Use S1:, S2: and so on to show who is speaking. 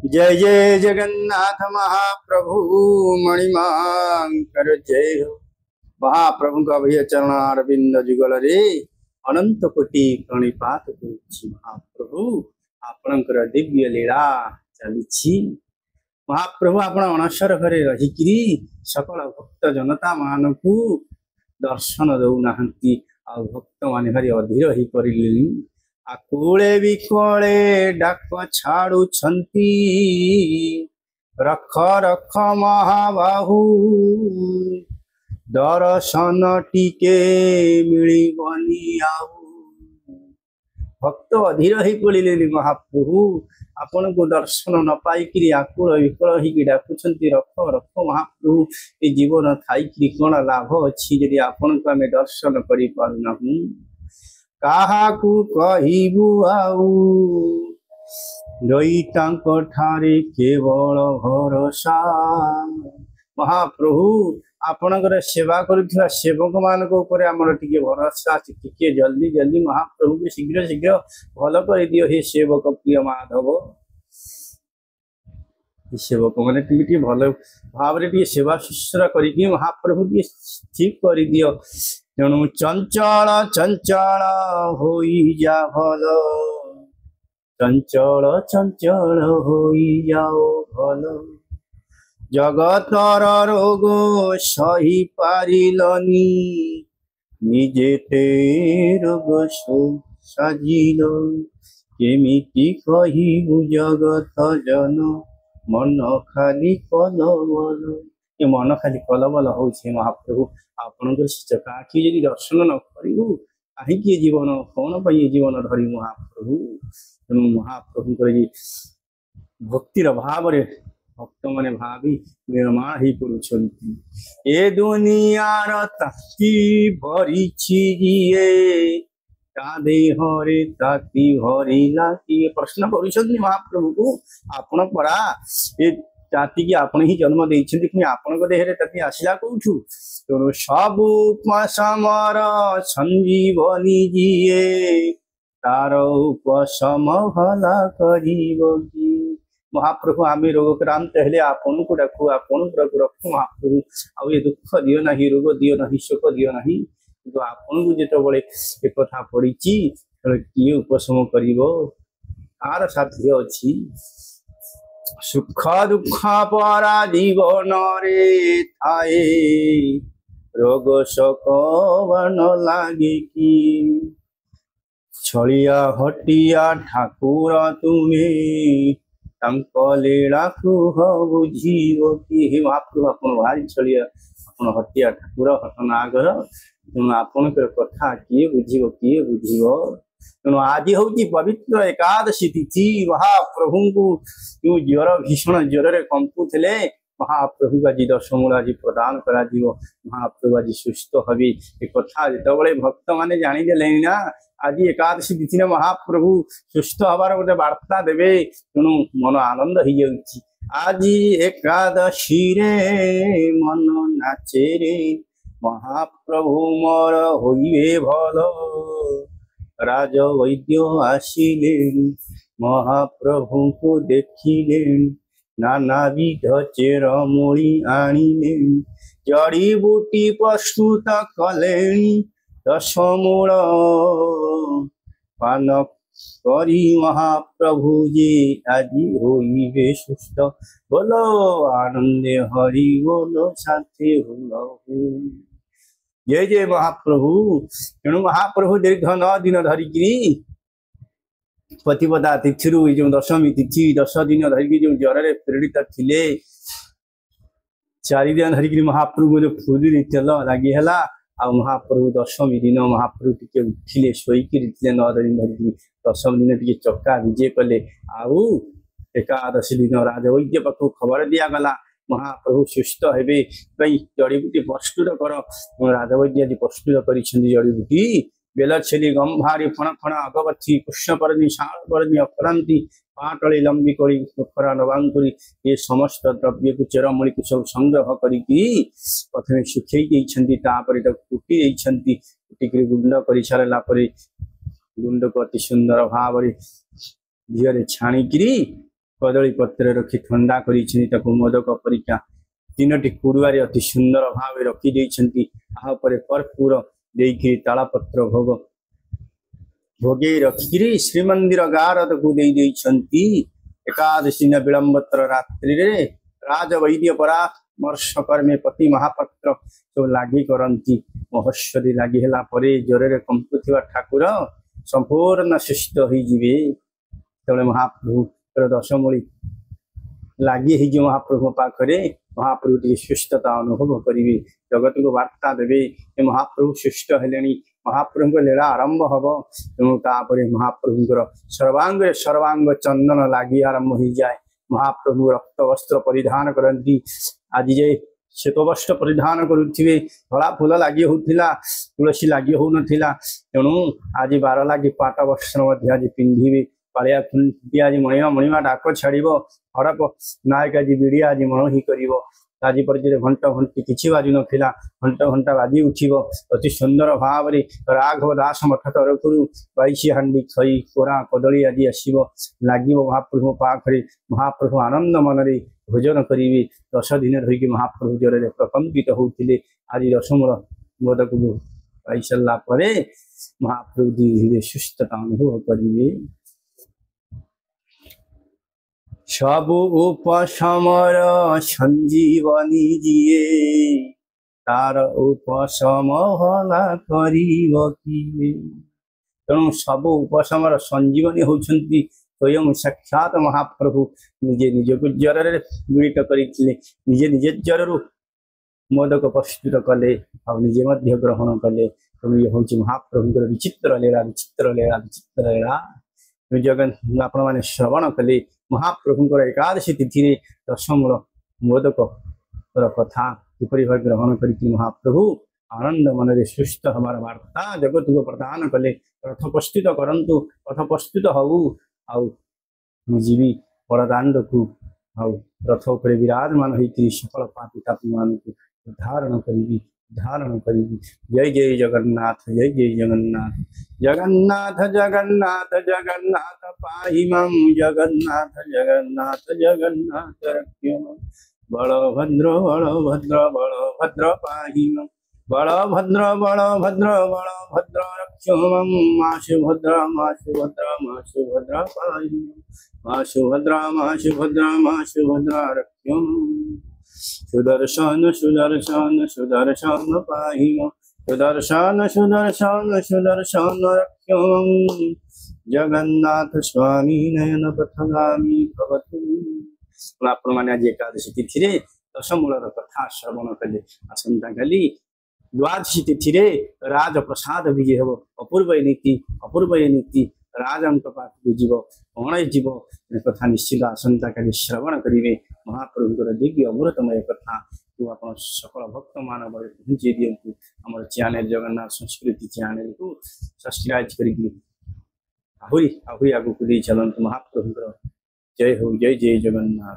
S1: जय जय जगन्नाथ महाप्रभु मणिमांकर जय हो। महाप्रभु का भय चरणारविंद जुगल रे अनंत कोटि प्रणिपात करुछि। महाप्रभु आपणकर दिव्य लीला चलिछि। महाप्रभु आपण अणसर घरे रहिकिरी सकल भक्त जनता मानकु दर्शन दौनाहांती आ भक्त माने भारी अधीर ही परिलेनी। आकुले विकले डाक छाड़ुछंती रख रख महाबाहु दर्शन टिके मिलिबनी आउ। भक्त अधीर ही पड़िले। महाप्रभु आपन को दर्शन न पाइकरी आकुल विकल ही डाकुछंती रख रख महाप्रभु ए जीवन थाइकरी कौन लाभ अच्छी यदि आपन को आमे दर्शन करि पारुनाहु। काहाकू कहिबु आउ दईतांक ठारे केवल भरोसा। महाप्रभु आपणकर सेवा करुवा सेवक मान आमर टिके भरोसा टिके जल्दी जल्दी महाप्रभु के शीघ्र शीघ्र भल कर दियो हे सेवक प्रिय माधव। सेवक मैंने भल भाव सेवा शुश्रूषा करी महाप्रभु टे ठीक कर दियो। तेणु चंचल चंचल होई जा भल चंचल चंचल होई जाओ भल। जगतर रोग सही पारिलनी निजेते रोग साजिल। केमिति कहिबु जगत जन मन खाली कलबल। ये मन खाली कलबल हो महाप्रभु आपणकर चका आखि यदि दर्शन न करू कहीं जीवन कौन पर जीवन धरी महाप्रभु। तेणु महाप्रभु भक्तिर भाव भक्त मैंने भावी निर्माण ही पड़ुछंती। ए दुनियार ताती भरिछि ता देहरे ताती भरिला कि प्रश्न करुछंती महाप्रभु को। आपण परा ए ताती की आपण ही जन्म देइछंती कि आपण को देहरे ताती आसिला कौठु। तेणु सबु उपशमर संजीवनी जिए तार उपशम भला करिबो कि। महाप्रभु आमे रोगक्रांत हेले आपन को डाकू आपन को रखू महाप्रभु। आ ये दुख दियो नहीं रोग दियो नहीं शोक दियो नहीं किंतु आपन को जेत बळे एक कथा पड़ीची किए उपशम करिवो तार साध्य अछि। सुख दुख परा जीवन रे थाए रोग शोक न लागे कि। छलिया हटिया ठाकुर तुम्हें लीला कुह बुझीब कि। हे महाप्रभु आपन भारी छलिया आपन हटिया ठाकुर हटनागर। तेणु आपन कथा किए बुझीब किए बुझीब। तेणु आज हूँ पवित्र एकादशी तिथि। महाप्रभु को जो ज्वर भीषण ज्वर कंपुले महाप्रभु आज दशमूल आज प्रदान कर महाप्रभु आज सुस्थ हबे। एक कथा जिते भक्त मैंने जानीदे ना आज एकादशी तिथि ने महाप्रभु सुस्थ हबार गोटे वार्ता देवे। तेणु मन आनंद हो जाऊँगी। आज एकादशी रे मन नाचे रे महाप्रभु मोर होइबे भल। राज वैद्य आसिले महाप्रभु को देखिले नानाविध चेरमूली आनिले जड़ी बूटी प्रस्तुत कले दशमूल पान करी महाप्रभु जी आज होइबे सुस्थ। बोलो आनंदे हरि बोलो शांति हो। जय जय महाप्रभु। तेणु महाप्रभु दीर्घ 9 दिन धरिकी प्रतिपदा तिथि जो दशमी तिथि 10 दिन धरिकी जो ज्वर पीड़ित थिले 4 दिन धरिकी महाप्रभु जो फुली तेल लगी है आ महाप्रभु दशमी दिन महाप्रभु टिके उठिले शोईकी 9 दिन धरिकी 10 दिन टिके चक्का विजे कले। आउ एकादशी दिन राजवैद्य पाखु खबर दिगला महाप्रभु सुस्थ हेबे जड़ीबूटी प्रस्तुत कर। राजवैद्य आज प्रस्तुत कर जड़ीबूटी बेल छेली गंभारी फण फण अगवथी कृष्णपर्णी शाणपर्णी अक्रांति पाटली लंबी करी पोखरा नवांकुरी ये समस्त द्रव्य को चेरमूली को सब संग्रह करी प्रथम सुखई कुटी कुटिक गुंड कर सारा गुंड को अति सुंदर भाव घी छाणिकी कदली पत्र रखी ठंडा कर मोदक परीक्षा 3टी कुड़ुआरे अति सुंदर भाव रखी कर्पूर देकी तालपत्र भोग भोगे रखिकी श्रीमंदिर गारद को एकादशी न विलंबत्र रात्रि राजवैद्य परामर्श कर्मे पति महापात्र सब लगी करती महोत्सवी लगी ज्वर कंपुवा ठाकुर संपूर्ण सुस्थ हो महाप्रभु दशमूली लगी महाप्रभु पाखे महाप्रभु टी सुस्थता अनुभव करेंगे जगत को वार्ता देवे महाप्रभु सुस्थ हेले महाप्रभु लीला आरंभ हम तेणुतापर महाप्रभुर सर्वांग सर्वांग चंदन लगी आरंभ हो जाए महाप्रभु रक्त वस्त्र परिधान करती आज जे श्वेत वस्त्र परिधान करुवे धला फूल लगी होता तुलसी लगी हो नाला तेणु आज 12 लगी पाट वस्त्र आज पिंधे पालिया खुंटी आज मणिमा मणिमा डाक छाड़ हड़प नायक आज विड़ी आज मण ही कर आज पर घंट घंटी किसी बाजू नाला घंट घंटा बाजी उठब अति सुंदर भाव राघव दास मठ तरफ 22 हांडी खई कोरा कदली आज आसब लगे महाप्रभु पाखे महाप्रभु आनंद मन भोजन करेंगे 10 दिन रही महाप्रभु ज्वर प्रकंपित होते आज दशमूल मोदक को पाई सारा महाप्रभु धीरे धीरे सुस्थता अनुभव करेंगे सब उपशमर संजीवनी जिए तार उपशम हला तेणु सब उपशमर संजीवनी होती स्वयं साक्षात महाप्रभु निजे निज को ज्वर पीड़ित करते निजे निजे ज्वर मोदक प्रस्तुत कले निजे ग्रहण कले तेणु ये हूँ महाप्रभुर विचित्र लीला विचित्र लीला विचित्र लीला जगन आपण मैंने श्रवण कले महाप्रभुर एकादशी तिथि दशमूल मोदक कथा किपरि भाव ग्रहण कर महाप्रभु आनंद मन सुस्थ हमार वार्ता जगत को प्रदान कले रथ प्रस्तुत करंतु रथ प्रस्तुत हऊ आजीवी बड़दाण्ड को रथ उपर विराजमान होती सकल पापी तापी मान धारण करी जय जय जगन्नाथ जय जय जगन्नाथ जगन्नाथ जगन्नाथ जगन्नाथ पाहि मम जगन्नाथ जगन्नाथ जगन्नाथ रक्ष्य मम बलभद्र बलभद्र बलभद्र पाहि मम बलभद्र बलभद्र बलभद्र रक्ष्य मम मा सुभद्र मा सुभद्र मा सुभद्र पाहि मम मा सुभद्र मा सुभद्र मा सुभद्र रक्ष्य मम सुदर्शन सुदर्शन सुदर्शन पाहि मम सुदर्शन सुदर्शन सुदर्शन रक्ष्य मम जगन्नाथ स्वामी नयन पथगामी भवतु आपण मैंने आज एकादशी तिथि दशमूलर कथा श्रवण कले आसंता काली द्वादशी तिथि राज प्रसाद विजय हम अपूर्व नीति राजा पाखक जीव अण जीव कथा निश्चित आसंता काली श्रवण करेंगे महाप्रभुर दिव्य अमृतमय कथा को आप सकल भक्त मान पहुँचे दिंतु आम चैनल जगन्नाथ संस्कृति चैनल को सब्सक्राइब कर आहरी आहरी आगू दे चलतु महाप्रभुर जय हो जय जय जगन्नाथ।